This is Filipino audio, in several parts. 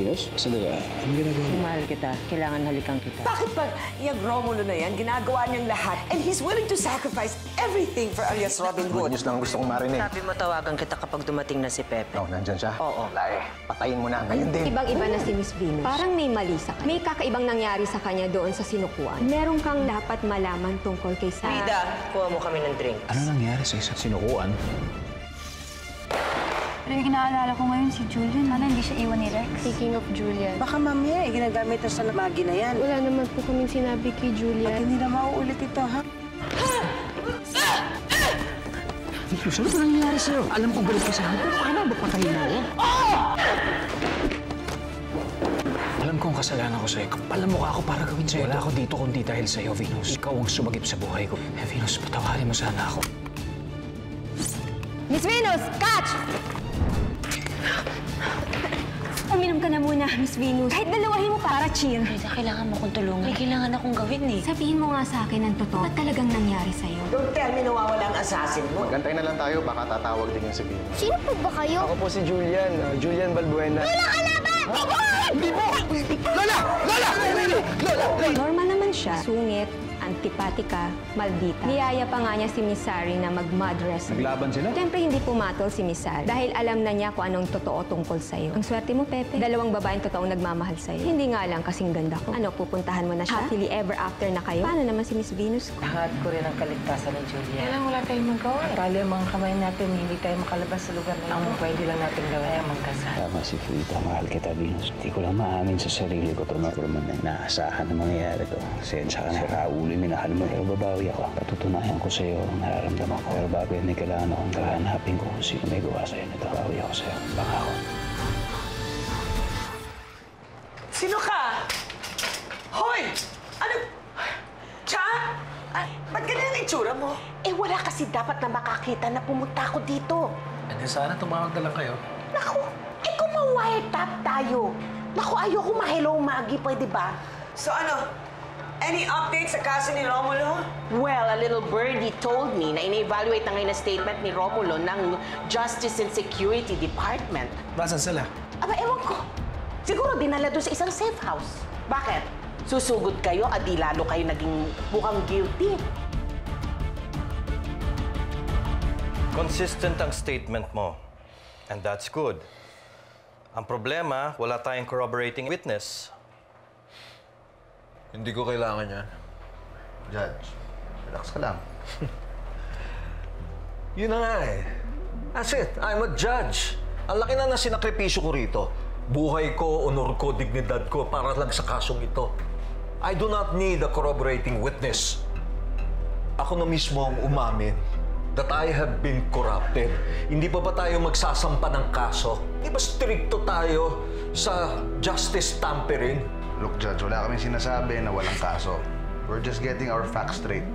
Venus? Sandali, ano ginagawa mo? Mahal kita. Kailangan halikan kita. Bakit ba yung Romulo na yan, ginagawa niyang lahat, and he's willing to sacrifice everything for alias Robin Hood? Good news lang gusto kong marinig. Sabi mo tawagan kita kapag dumating na si Pepe. Oh, nandyan siya? Oo. Lae, patayin mo na. Ngayon din. Ibang-iba na si Miss Venus. Parang may mali sa kanya. May kakaibang nangyari sa kanya doon sa sinukuan. Meron kang dapat malaman tungkol kay Sarah. Vida, kuha mo kami ng drink. Ano nangyari sa isang sinukuan? Pero yung inaalala ko ngayon si Julian. Sana hindi siya iwan ni Rex. Speaking of Julian, Baka mamaya, ginagamit na sa magi na yan. wala naman po kaming sinabi kay Julian. Hindi na mauulit ito, ha? Venus, ano ba nangyari sa'yo? Alam ko balik ka sa akin, pero ano ba patayin mo ako? Alam kong kasalanan ko sa'yo. Kapal na mukha ako para gawin sa'yo. Wala ako dito kundi dahil sa'yo, Venus. Ikaw ang sumagip sa buhay ko. Venus, patawarin mo sana ako. Miss Venus, catch! Uminom ka na muna, Miss Venus. Kahit dalawahin mo para cheer. Vida, kailangan mo kong tulungan. May kailangan akong gawin eh. Sabihin mo nga sa akin ang totoo. Ba't talagang nangyari sa'yo? Don't tell me nawawala ang assassin mo. Gantay na lang tayo, baka tatawag din yung si Venus. Sino po ba kayo? Ako po si Julian, Julian Balbuena. Normal naman siya. Sungit, antipatika, maldita. Niyaya pa nga niya si Miss Sari na mag-mud wrestling. Naglaban sila? Siyempre, hindi pumatol si Miss Sari dahil alam na niya kung anong totoo tungkol sa'yo. Ang swerte mo, Pepe. Dalawang babaeng totoong nagmamahal sa'yo. Hindi nga lang kasing ganda ko. Ano, pupuntahan mo na siya? Happily ever after na kayo? Paano naman si Miss Venus? Lahat ko rin ang kaligtasan ni Julia. Kailangan wala tayong magawa. Tali ang mga kamay natin, hindi tayo makalabas sa lugar na ito. Ang pwede lang natin gawin ay magkasal. Tama si Frida, mahal kita, Venus. Hindi ko lang maamin sa sarili ko ito na naasahan na mangyayari to. Sensya ka na, Raul, minahal mo. Pero babawi ako. Patutunayan ko sa'yo ang nararamdaman ko. Pero bago yan, kailangan akong kahanapin ko kung sino may gawa sa'yo nito. Bawi ako sa'yo. Baka ako. Sino ka? Hoy! Ano? Cha? Ba't ganyan ang itsura mo? Eh, wala kasi dapat na makakita na pumunta ako dito. Hindi sana tumawag na lang kayo. Naku, eh kung ma-wiretap tayo. Naku, ayoko ma-hello Maggie, pwede ba? So ano? Any updates sa kaso ni Romulo? Well, a little birdie told me na ina-evaluate na ngayon na statement ni Romulo ng Justice and Security Department. Basan sila? Aba, ewan ko. Siguro dinala doon sa isang safe house. Bakit? Susugod kayo at di lalo kayo naging mukhang guilty. Consistent ang statement mo. And that's good. Ang problema, wala tayong corroborating witness. Hindi ko kailangan yan. Judge, relax ka lang. Yun na nga eh. That's it. I'm a judge. Ang laki na sinakripisyo ko rito. Buhay ko, honor ko, dignidad ko para lang sa kasong ito. I do not need a corroborating witness. Ako na mismo ang umamin that I have been corrupted. Hindi pa ba tayo magsasampa ng kaso? Di ba stricto tayo sa justice tampering? Look, Judge, wala kaming sinasabi na walang kaso. We're just getting our facts straight.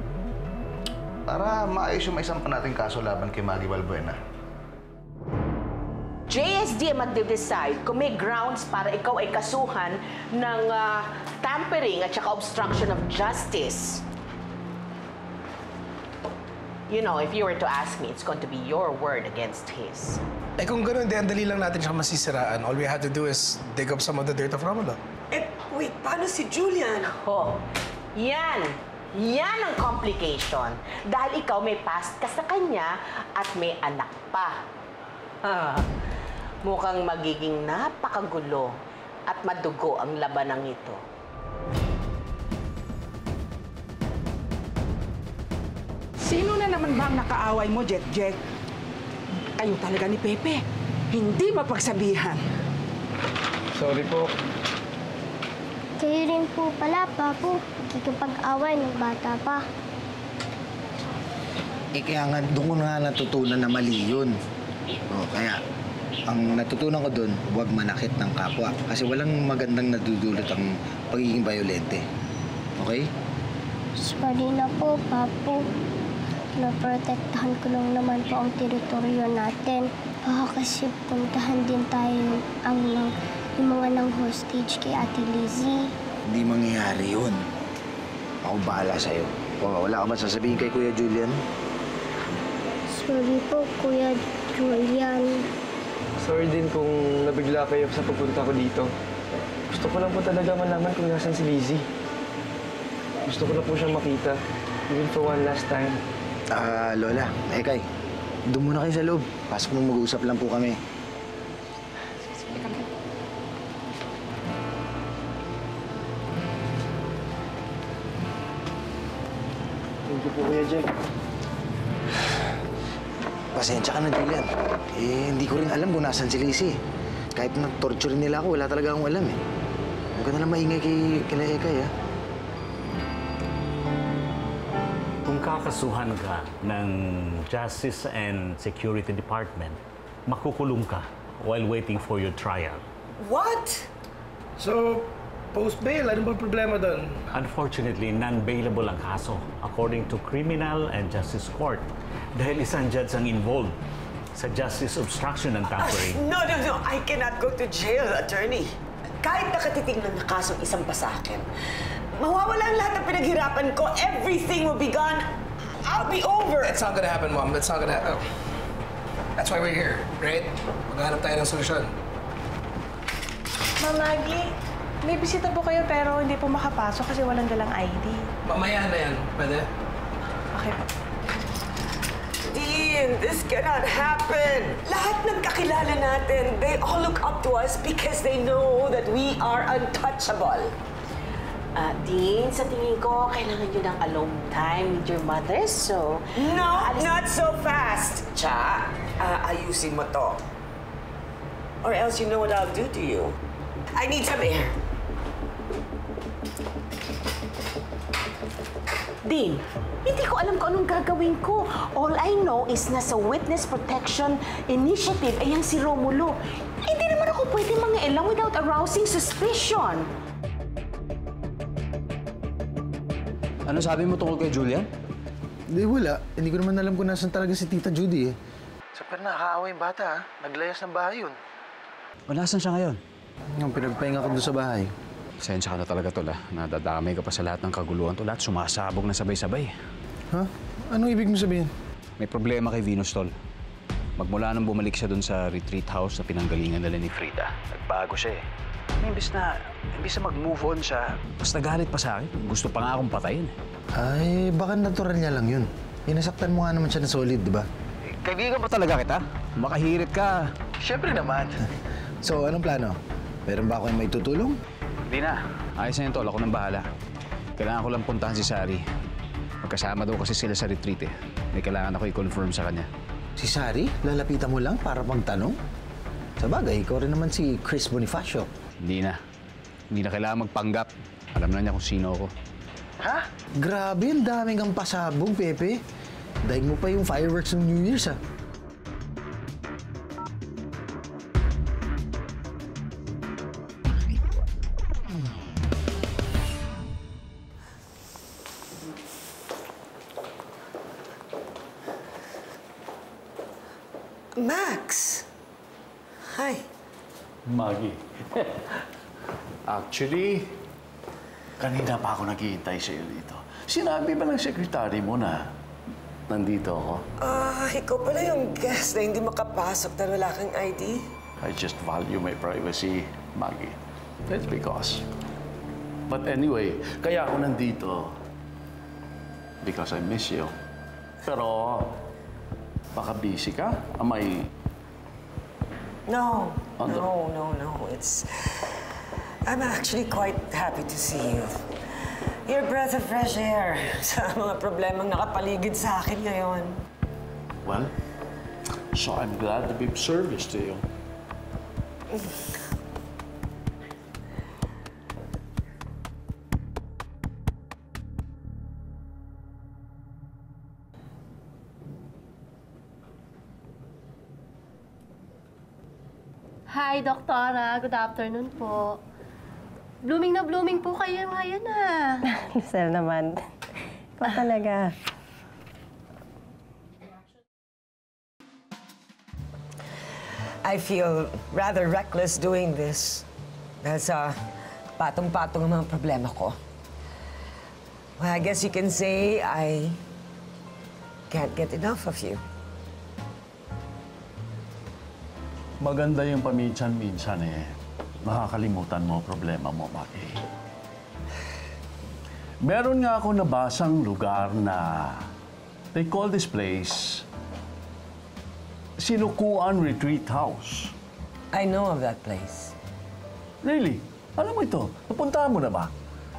Para maayos yung maisampa nating kaso laban kay Maggie Balbuena. JSD ang magde-decide kung may grounds para ikaw ay kasuhan ng tampering at saka obstruction of justice. You know, if you were to ask me, it's going to be your word against his. Eh kung gano'n, ang dali lang natin siya masisiraan. All we have to do is dig up some of the dirt of Romulo. Eh, wait, paano si Julian? Oh, yan. Yan ang complication. Dahil ikaw may past ka sa kanya at may anak pa. Mukhang magiging napakagulo at madugo ang labanang ito. Sino na naman ba ang nakaaway mo, Jet? Kayo talaga ni Pepe. Hindi mapagsabihan. Sorry po. Kayo rin po pala, Papo. Kikipag-away ng bata pa. Eh kaya nga, doon ko nga natutunan na mali yun. Kaya, ang natutunan ko doon, huwag manakit ng kapwa. Kasi walang magandang nadudulot ang pagiging violente. Okay? Sorry na po, Papo. Pinoprotektahan ko lang naman po ang teritoryo natin. Baka kasi puntahan din tayo yung mga nang hostage kay Ate Lizzie. Hindi mangyayari yun. Ako bahala sa'yo. Wala ka ba sasabihin kay Kuya Julian? Sorry po, Kuya Julian. Sorry din kung nabigla kayo sa pagpunta ko dito. Gusto ko lang po talaga malaman kung nasan si Lizzie. Gusto ko na po siyang makita. Even for one last time. Lola, Ekay, doon muna kayo sa loob. Pasok mo, mag-uusap lang po kami. Thank you po, Kuya Jack. Pasensya ka na, Julian. Hindi ko rin alam kung nasan si Lizzie. Kahit na-torture nila ako, wala talaga akong alam eh. Huwag ka na lang maingay kila Ekay, ha? Kung kakasuhan ka ng Justice and Security Department, makukulong ka while waiting for your trial. What? So, post-bail, ano bang problema doon? Unfortunately, non-bailable ang kaso according to Criminal and Justice Court dahil isang judge ang involved sa justice obstruction and tampering. No. I cannot go to jail, attorney. Kahit nakatitignan na kasong isang pa sa akin, mawawala ang lahat ng pinaghirapan ko. Everything will be gone. I'll be over. It's not gonna happen, Mom. That's not gonna happen. That's why we're here, right? Maghanap tayo ng solusyon. Ma'am Maggie, may bisita po kayo pero hindi po makapasok kasi walang dalang ID. Mamaya na yan. Pwede? Okay po. Dean, this cannot happen. Lahat ng kakilala natin, they all look up to us because they know that we are untouchable. Dean, sa tingin ko, kailangan nyo ng alone time with your mother, so... No, not so fast. Cha, ayusin mo to. Or else you know what I'll do to you. I need some air. Dean, hindi ko alam kung anong gagawin ko. All I know is na sa Witness Protection Initiative, ayan si Romulo. Hindi naman ako pwede mangialam without arousing suspicion. Ano sabi mo tungkol kay Julian? Hindi, wala. Hindi ko naman alam kung nasan talaga si Tita Judy eh. Sa pero nakakaawa yung bata, ha? Naglayas ng bahay yun. O nasan siya ngayon? Yung pinagpahinga ko doon sa bahay. Pasensya ka na talaga, Tol, ha? Nadadamay ka pa sa lahat ng kaguluhan, Tol. Lahat sumasabog na sabay-sabay. Ha? Anong ibig mo sabihin? May problema kay Venus, Tol. Magmula nang bumalik siya doon sa retreat house na pinanggalingan nila ni Frida, nagbago siya eh. Imbis na mag-move on siya, mas nagalit pa sa akin. Gusto pa nga akong patayin. Ay, baka natural niya lang yun. Nasaktan mo nga naman siya na solid, di ba? Kaibigan pa talaga kita. Makahirit ka. Siyempre naman. So, anong plano? Meron ba ako yung may tutulong? Hindi na. Ayos na yun, Tol. Ako nang bahala. Kailangan ko lang puntahan si Sari. Magkasama daw kasi sila sa retreat eh. May kailangan ako i-confirm sa kanya. Si Sari? Lalapitan mo lang para magtanong? Sa bagay, ikaw rin naman si Chris Bonifacio. Hindi na. Hindi na kailangan magpanggap. Alam na niya kung sino ako. Ha? Grabe, ang daming kang pasabog, Pepe. Daig mo pa yung fireworks ng New Year's, ha? Max! Hi. Maggie. Actually, kanina pa ako naghihintay sa'yo dito. Sinabi ba ng sekretary mo na nandito ako? Ikaw pala yung guest na hindi makapasok dahil wala kang ID? I just value my privacy, Maggie. That's because. But anyway, kaya ako nandito because I miss you. Pero, baka busy ka? Am I... No. I'm actually quite happy to see you. You're a breath of fresh air sa mga problemang nakapaligid sa akin ngayon. Well, so I'm glad to be of service to you. Hi, Doktora. Good afternoon po. Blooming na blooming po kayo ngayon, ah. Lucel naman. Ikaw talaga. I feel rather reckless doing this. Dahil sa patong-patong ang mga problema ko. Well, I guess you can say I can't get enough of you. Maganda yung paminsan-minsan eh. nakakalimutan mo ang problema mo, Maki. Meron nga ako nabasang lugar na they call this place Sinukuan Retreat House. I know of that place. Really? Alam mo ito, napuntahan mo na ba?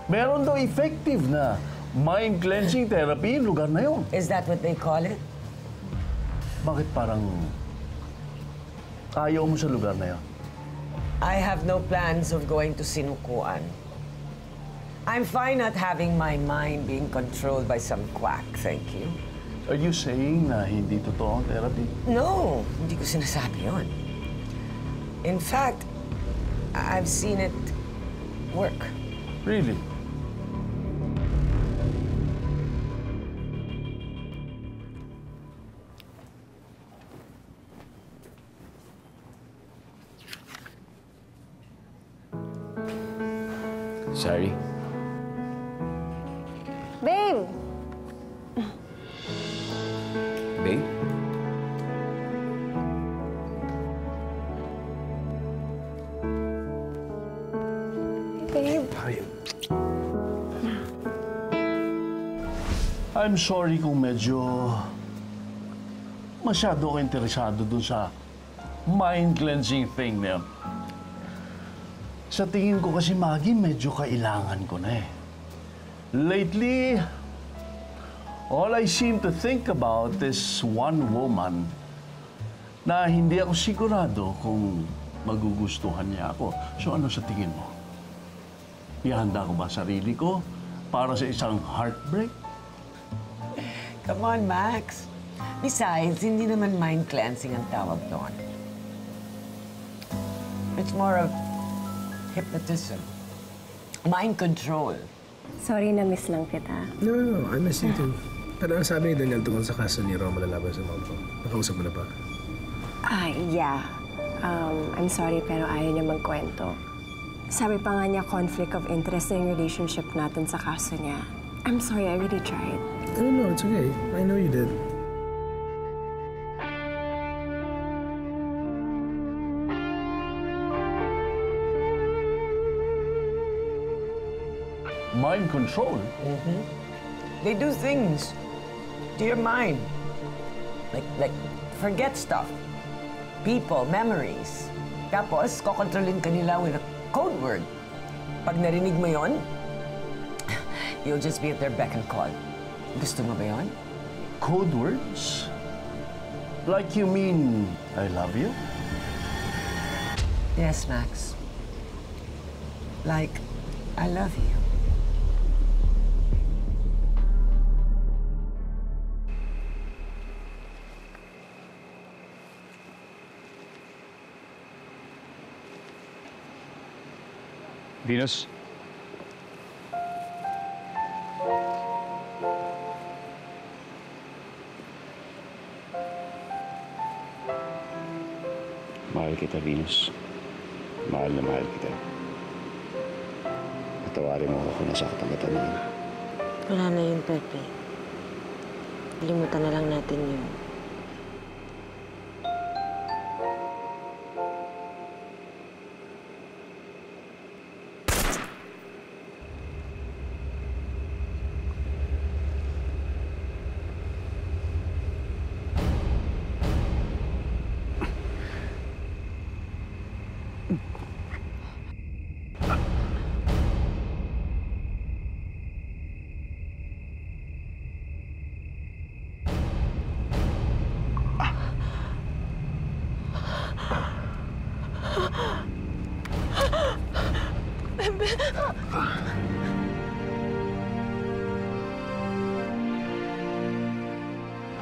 Meron daw effective na mind-cleansing therapy yung lugar na yun. Is that what they call it? Bakit parang ayaw mo sa lugar na yun? I have no plans of going to Sinukuan. I'm fine not having my mind being controlled by some quack, thank you. Are you saying na hindi totoo ang therapy? No, hindi ko sinasabi yun. In fact, I've seen it work. Really? Sorry. Babe! Babe? Babe. I'm sorry kung medyo masyado ako interesado dun sa mind-cleansing thing na yun. Sa tingin ko kasi, Maggie, medyo kailangan ko na eh. Lately, all I seem to think about is one woman na hindi ako sigurado kung magugustuhan niya ako. So ano sa tingin mo? Ihanda ko ba sarili ko para sa isang heartbreak? Come on, Max. Besides, hindi naman mind cleansing ang tawag doon. It's more of hypnotism. Mind control. Sorry na miss lang kita. No, I miss you too. Pero ang sabi ni Daniel tungkol sa kaso ni Roma lalaban sa mom ko. Nakausap mo na ba? Yeah. I'm sorry pero ayaw niya magkwento. Sabi pa nga niya conflict of interest na yung relationship natin sa kaso niya. I'm sorry, I really tried. No, it's okay. I know you did. Mind control? Mm-hmm. They do things to your mind. Like forget stuff. People, memories. Tapos, kokontrolin ka nila with a code word. Pag narinig mo yon, you'll just be at their beck and call. Gusto mo ba yon? Code words? Like you mean, I love you? Yes, Max. Like, I love you. Venus? Mahal kita, Venus. Mahal na mahal kita. Patawarin mo ako kung nasaktan kita na yun. Wala na yun, Pepe. Limutan na lang natin yun.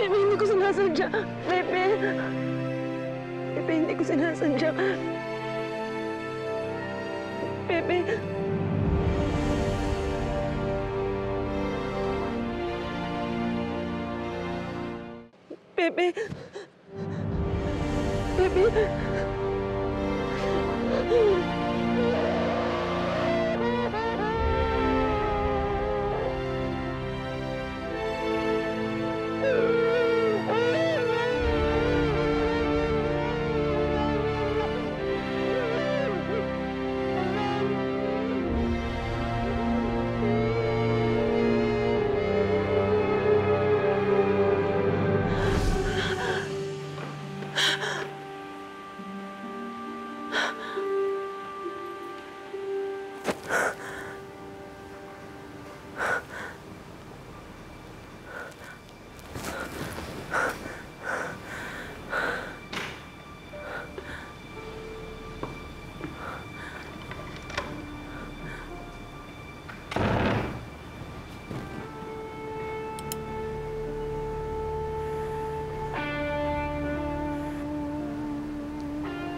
Pepe, hindi ko sinasadya. Pepe. Pepe, hindi ko sinasadya. Pepe. Pepe. Pepe.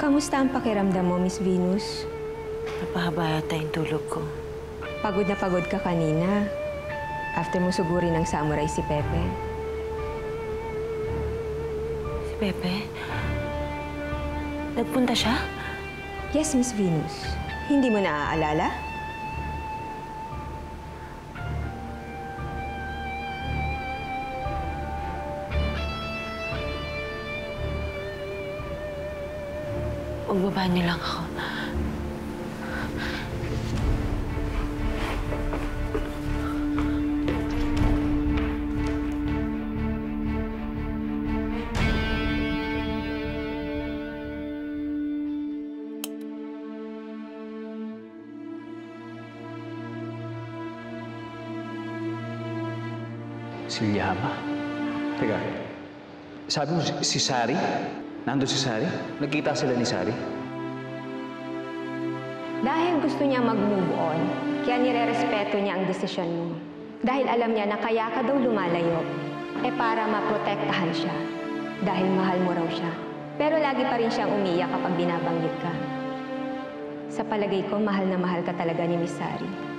Kamusta ang pakiramdam mo, Miss Venus? Napahaba yata yung tulog ko. Pagod na pagod ka kanina. After mo sugurin ng samurai si Pepe. Si Pepe? Nagpunta siya? Yes, Miss Venus. Hindi mo naaalala? Pagbaba niyo lang ako. Si Yama? Teka, sabi mo si Sari? Nandun si Sari? Nagkita sila ni Sari? Dahil gusto niya mag-move on, kaya nire-respeto niya ang desisyon mo. Dahil alam niya na kaya ka daw lumalayo, para maprotektahan siya. Dahil mahal mo raw siya. Pero lagi pa rin siyang umiyak kapag binabanggit ka. Sa palagay ko, mahal na mahal ka talaga ni Miss Sari.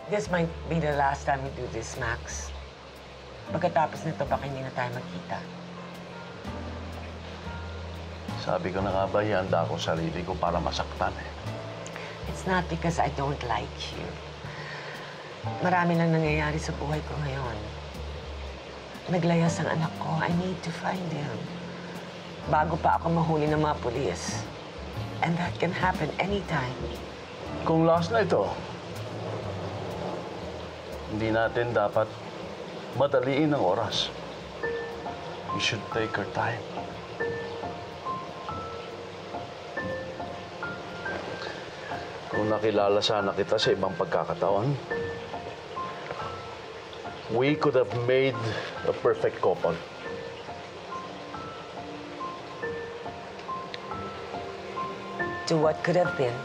This might be the last time we do this, Max. Pagkatapos nito, baka hindi na tayo magkita. Sabi ko na nga ba, hihanda ako sarili ko para masaktan eh. It's not because I don't like you. Marami lang nangyayari sa buhay ko ngayon. Naglayas ang anak ko. I need to find him. Bago pa ako mahuli ng mga pulis. And that can happen anytime. Kung last na ito, hindi natin dapat madaliin ang oras. We should take our time. Kung nakilala sana kita sa ibang pagkakataon, we could have made a perfect couple. To what could have been.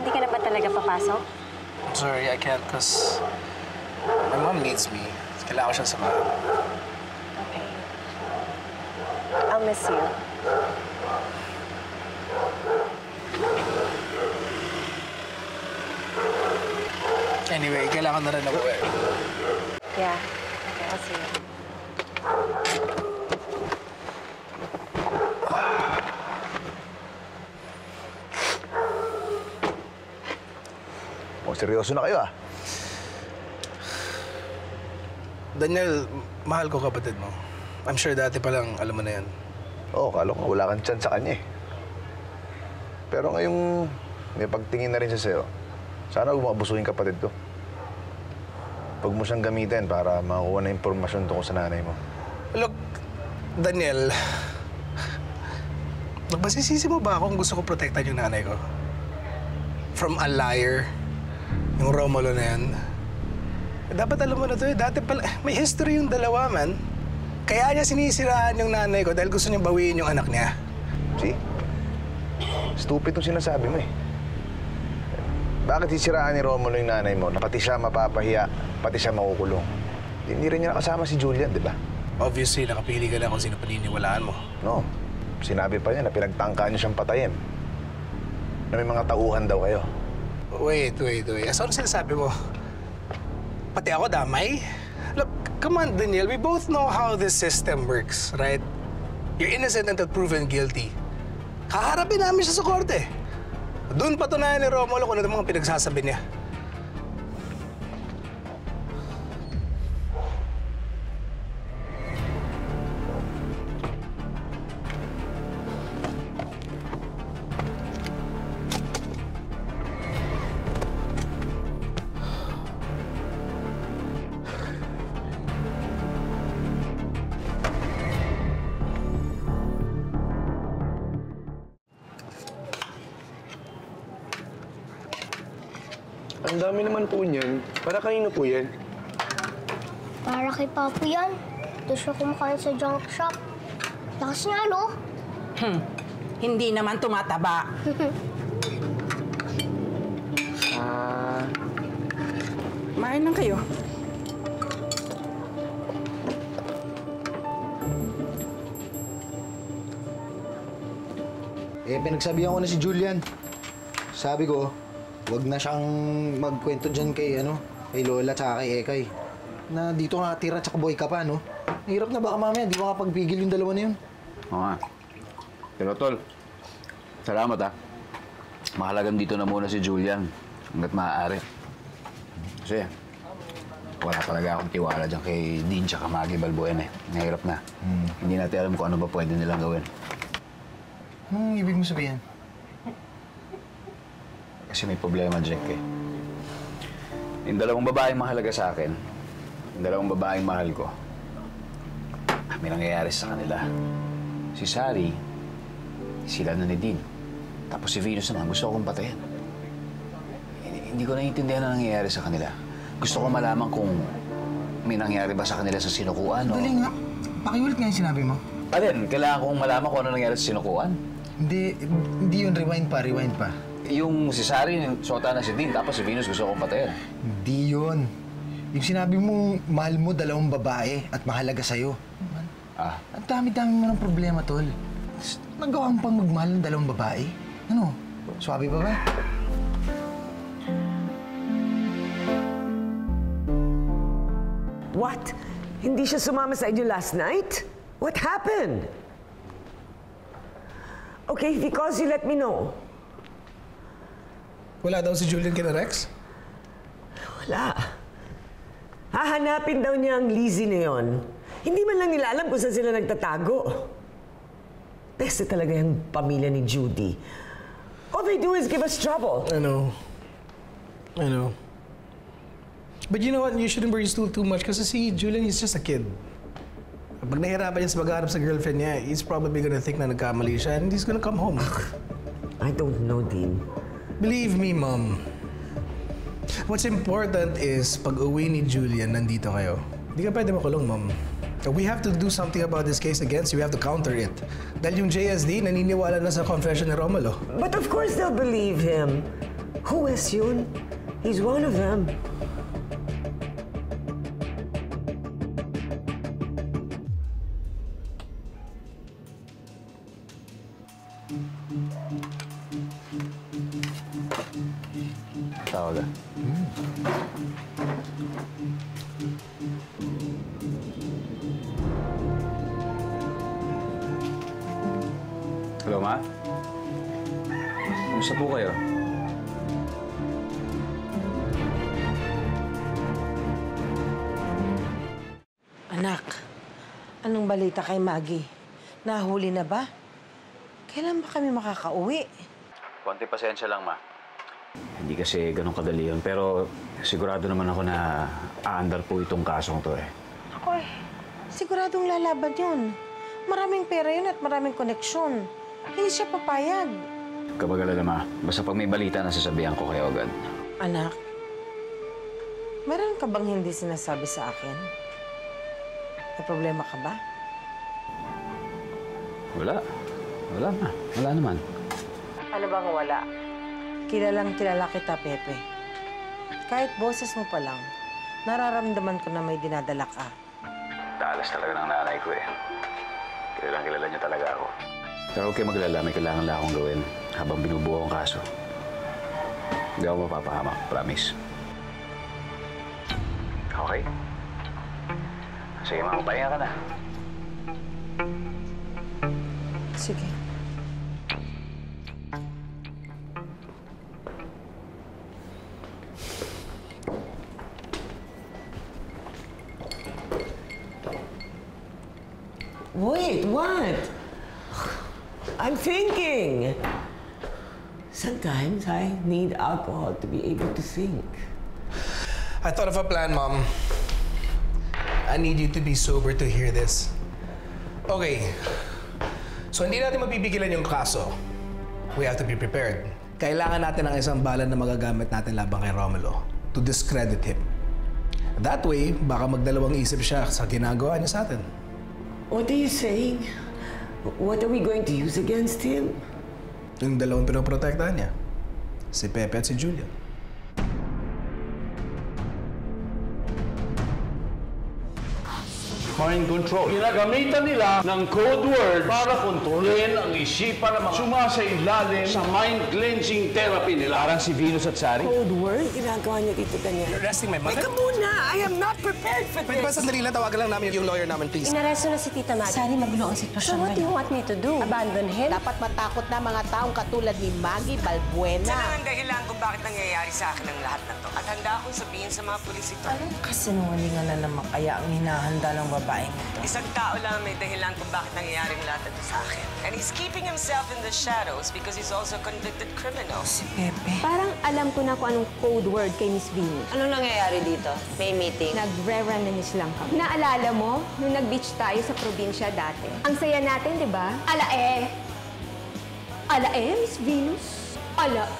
Hindi ka na ba talaga papasok? I'm sorry, I can't because my mom needs me. Kailangan ko siyang samahan. Okay. I'll miss you. Anyway, kailangan na rin ako eh. Yeah. Okay, I'll see you. Seryoso na kayo ah. Daniel, mahal ko kapatid mo. I'm sure dati pa lang alam mo na yan. Oo, kala ko wala kang chance sa kanya eh. Pero ngayong may pagtingin na rin siya sa'yo, sana huwag maabusuhin kapatid ko. Huwag mo siyang gamitin para makakuha na impormasyon tungkol sa nanay mo. Look, Daniel, magsisisi mo ba kung gusto ko protektahan yung nanay ko? From a liar? Yung Romulo na yan. Dapat alam mo na to eh. Dati pala, may history yung dalawa, man. Kaya niya sinisiraan yung nanay ko dahil gusto niya bawiin yung anak niya. See? Stupid yung sinasabi mo eh. Bakit sisiraan ni Romulo yung nanay mo na pati siya mapapahiya, pati siya makukulong? Hindi rin niya nakasama si Julian, di ba? Obviously, nakapili ka na kung sino paniniwalaan mo. No. Sinabi pa niya na pinagtangkaan niyo siyang patayin. Na may mga tauhan daw kayo. Wait. So ano sinasabi mo? Pati ako damay? Look, come on, Daniel. We both know how this system works, right? You're innocent until proven guilty. Kaharapin namin siya sa korte. Doon patunayan ni Romulo kung ano mga pinagsasabi niya. Ang dami naman po niyan. Para kanino po yan? Para kay Papo yan. Ito siya kumakain sa junk shop. Lakas niya, no? Hindi naman tumataba. Main lang kayo. Pinagsabihan ko na si Julian. Sabi ko, wag na siyang magkwento dyan kay Lola tsaka kay Ekay. Na dito ka nakatira tsaka boy ka pa, no? Nahirap na baka mamaya, di ba makapagpigil yung dalawa na yun? Oo nga. Pero tol, salamat Mahalagang dito na muna si Julian hanggat maaari. Kasi wala talaga akong tiwala dyan kay Dean tsaka Maggie Balbuena eh. Nahirap na. Hindi natin alam kung ano ba pwede nilang gawin. Anong ibig mo sabihin? Kasi may problema, Jack eh. Yung dalawang babaeng mahalaga sa akin, yung dalawang babaeng mahal ko, may nangyayari sa kanila. Si Sari, sila na ni Dean. Tapos si Venus naman, gusto ko kong patayin. Hindi ko naiintindihan na nangyayari sa kanila. Gusto ko malaman kung may nangyari ba sa kanila sa sinukuan, o... Dali nga. Pakiulit nga yung sinabi mo. Alin, kailangan kong malaman kung ano nangyari sa sinukuan. Hindi yun. Rewind pa. Yung si Sari, yung sota na si Dean, tapos si Venus gusto kong patayin. Hindi yun. Yung sinabi mo, mahal mo dalawang babae at mahalaga sa'yo. Ang dami-dami mo ng problema, tol. Nagawa mo pang magmahal ng dalawang babae? Ano? Swabe ba ba? What? Hindi siya sumama sa inyo last night? What happened? Okay, if he calls you, let me know. Wala daw si Julian kina Rex? Wala. Hahanapin daw niya ang Lizzie na yon. Hindi man lang nila alam kung saan sila nagtatago. Peste talaga yung pamilya ni Judy. All they do is give us trouble. I know. But you know what? You shouldn't worry too much kasi si Julian is just a kid. Pag nahirapan niya sa pagharap sa girlfriend niya, he's probably gonna think na nagkamali siya and he's gonna come home. I don't know, Dean. Believe me, Mom. What's important is pag uwi ni Julian, nandito kayo. Hindi ka pwede makulong, Mom. We have to do something about this case against you. We have to counter it. Dahil yung JSD, naniniwala na sa confession ni Romulo. But of course they'll believe him. Who is yun? He's one of them. Tawag Hello, Ma? Kumusta po kayo? Anak, anong balita kay Maggie? Nahuli na ba? Kailan ba kami makakauwi? Konti pasensya lang, Ma. Hindi kasi ganun kadali yun, pero sigurado naman ako na aandar po itong kasong to eh. Ako siguradong lalaban yun. Maraming pera yun at maraming koneksyon. Hindi siya papayag. Kabagalala, Ma. Basta pag may balita, nasasabihan ko kayo agad. Anak, meron ka bang hindi sinasabi sa akin? May problema ka ba? Wala. Wala, Ma. Wala naman. Ano bang wala? Kilalang kilala kita, Pepe. Kahit boses mo pa lang, nararamdaman ko na may dinadala ka. Talas talaga ng nanay ko eh. Kilalang kilala niya talaga ako. Pero huwag kayo maglala, may kailangan lang akong gawin habang binubuo ang kaso. Hindi ako mapapahamak, promise. Okay? Sige, Ma, magpahinga ka na. Sige. Wait, what? I'm thinking. Sometimes I need alcohol to be able to think. I thought of a plan, Mom. I need you to be sober to hear this. Okay. So, hindi natin mapipigilan yung kaso. We have to be prepared. Kailangan natin ng isang bala na magagamit natin labang kay Romulo to discredit him. That way, baka magdalawang isip siya sa ginagawa niya sa atin. What are you saying? What are we going to use against him? Yung dalawang pinoprotektahan niya. Si Pepe at si Julia. Mind control. Ginagamitan nila ng code word para kontrolin ang isipan ng mga sumasailalim sa mind-cleansing therapy nila. Parang si Venus at Sari. Code word? Ginagawa niyo dito, Daniel. You're arresting my mother? Teka muna! I am not prepared for Pwede ba this! sandali lang, tawagan lang namin yung lawyer namin, please. Inaresto na si Tita Maggie. Sari, magulo ang sitwasyon So what do you want me to do? Abandon him? Dapat matakot na mga taong katulad ni Maggie Balbuena. Yan ang dahilan kung bakit nangyayari sa akin ang lahat na to. At handa akong sabihin sa mga pulis ito. Kasinungalingan na naman kaya ang hinahanda ng babaeng ito. Isang tao lang may dahilan kung bakit nangyayari ang lahat ito sa akin. And he's keeping himself in the shadows because he's also a convicted criminal. Si Pepe. Parang alam ko na kung anong code word kay Miss Venus. Anong nangyayari dito? May meeting? Nagre-reminisce lang kami. Naalala mo, nung nag-beach tayo sa probinsya dati? Ang saya natin, di ba? Ala Miss Venus? Ala